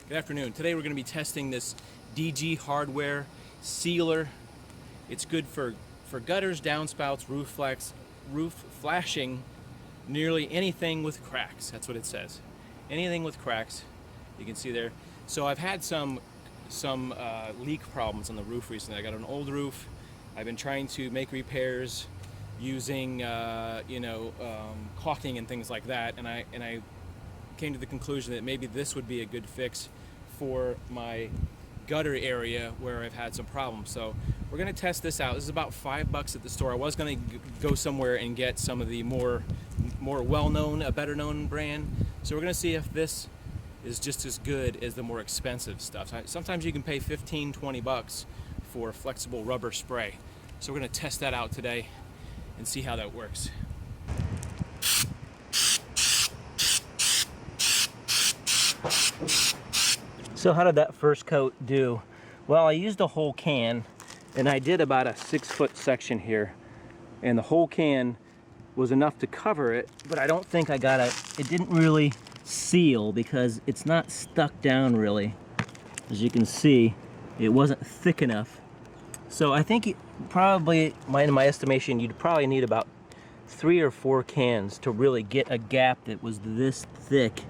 Good afternoon. Today we're going to be testing this DG Hardware sealer. It's good for gutters, downspouts, roof flashing, nearly anything with cracks. That's what it says. Anything with cracks, you can see there. So I've had some leak problems on the roof recently. I got an old roof. I've been trying to make repairs using caulking and things like that, and I came to the conclusion that maybe this would be a good fix for my gutter area where I've had some problems. So we're going to test this out. This is about $5 at the store. I was going to go somewhere and get some of the more well-known, a better known brand. So we're going to see if this is just as good as the more expensive stuff. Sometimes you can pay $15-20 for flexible rubber spray. So we're going to test that out today and see how that works. So how did that first coat do? Well, I used a whole can, and I did about a 6-foot section here, and the whole can was enough to cover it, but I don't think I got it didn't really seal because it's not stuck down really. As you can see, it wasn't thick enough. So I think probably, in my estimation, you'd probably need about 3 or 4 cans to really get a gap that was this thick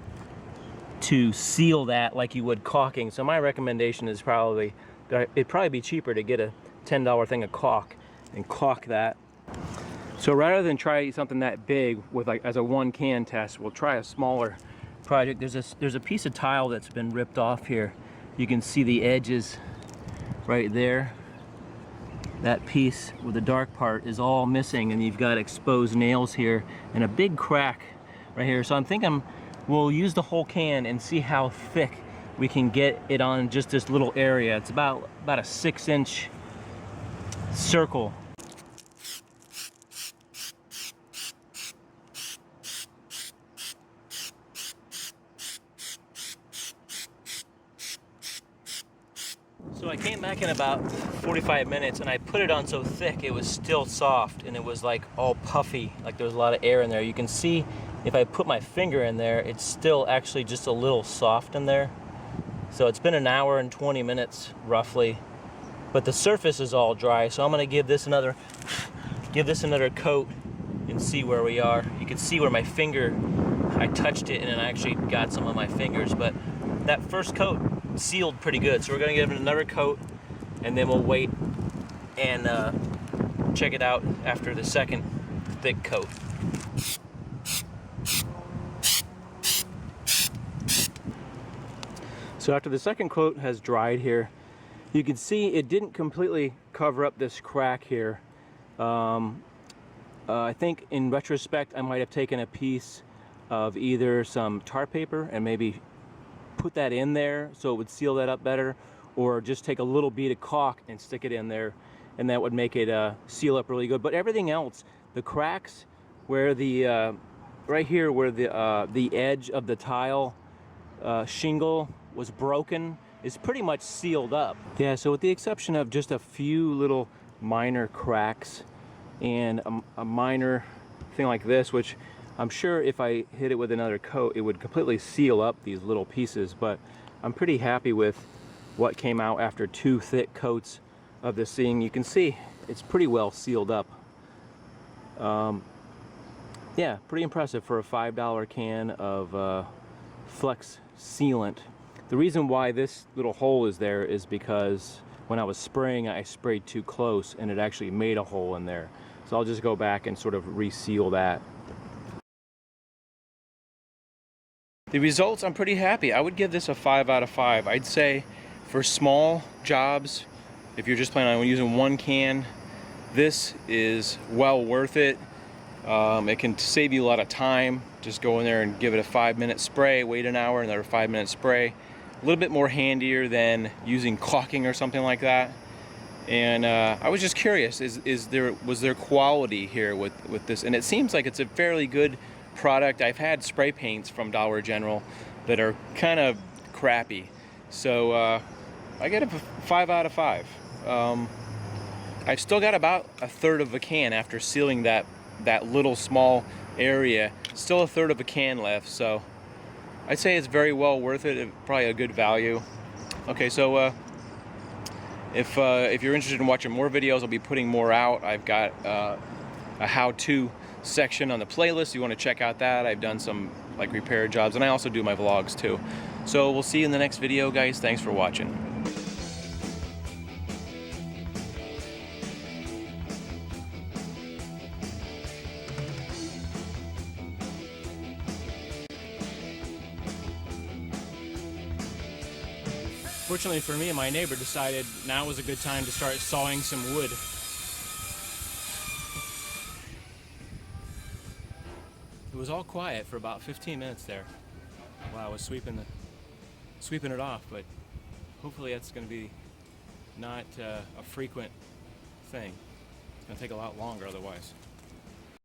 to seal that like you would caulking. So my recommendation is probably, it'd probably be cheaper to get a $10 thing of caulk and caulk that. So rather than try something that big with as a 1 can test, we'll try a smaller project. There's a piece of tile that's been ripped off here. You can see the edges right there. That piece with the dark part is all missing, and you've got exposed nails here and a big crack right here. So I'm thinking we'll use the whole can and see how thick we can get it on just this little area. It's about a 6-inch circle. So I came back in about 45 minutes and I put it on so thick it was still soft, and it was like all puffy, like there was a lot of air in there. You can see if I put my finger in there, it's still actually just a little soft in there. So it's been 1 hour and 20 minutes roughly, but the surface is all dry. So I'm gonna give this another coat and see where we are. You can see where my finger, I touched it and I actually got some of my fingers, but that first coat sealed pretty good. So we're gonna give it another coat and then we'll wait and check it out after the second thick coat. So after the second coat has dried here, you can see it didn't completely cover up this crack here. I think in retrospect I might have taken a piece of either some tar paper and maybe put that in there so it would seal that up better, or just take a little bead of caulk and stick it in there, and that would make it seal up really good. But everything else, the cracks where the right here where the edge of the tile shingle was broken is pretty much sealed up. Yeah, so with the exception of just a few little minor cracks and a minor thing like this, which I'm sure if I hit it with another coat it would completely seal up these little pieces, but I'm pretty happy with what came out after 2 thick coats of this thing. You can see it's pretty well sealed up. Yeah, pretty impressive for a $5 can of Flex sealant. The reason why this little hole is there is because when I was spraying, I sprayed too close and it actually made a hole in there. So I'll just go back and sort of reseal that. The results, I'm pretty happy. I would give this a 5 out of 5. I'd say for small jobs, if you're just planning on using 1 can, this is well worth it. It can save you a lot of time. Just go in there and give it a 5-minute spray, wait 1 hour, another 5-minute spray. A little bit more handier than using caulking or something like that. And I was just curious, was there quality here with this? And it seems like it's a fairly good product. I've had spray paints from Dollar General that are kind of crappy. So I get a 5 out of 5. I've still got about 1/3 of a can after sealing that little small area. Still 1/3 of a can left, so I'd say it's very well worth it, probably a good value. Okay, so if you're interested in watching more videos, I'll be putting more out. I've got a how-to section on the playlist. You want to check out that. I've done some like repair jobs, and I also do my vlogs too. So we'll see you in the next video, guys. Thanks for watching. Fortunately for me, my neighbor decided now was a good time to start sawing some wood. It was all quiet for about 15 minutes there while I was sweeping it off, but hopefully that's going to be not a frequent thing. It's going to take a lot longer otherwise.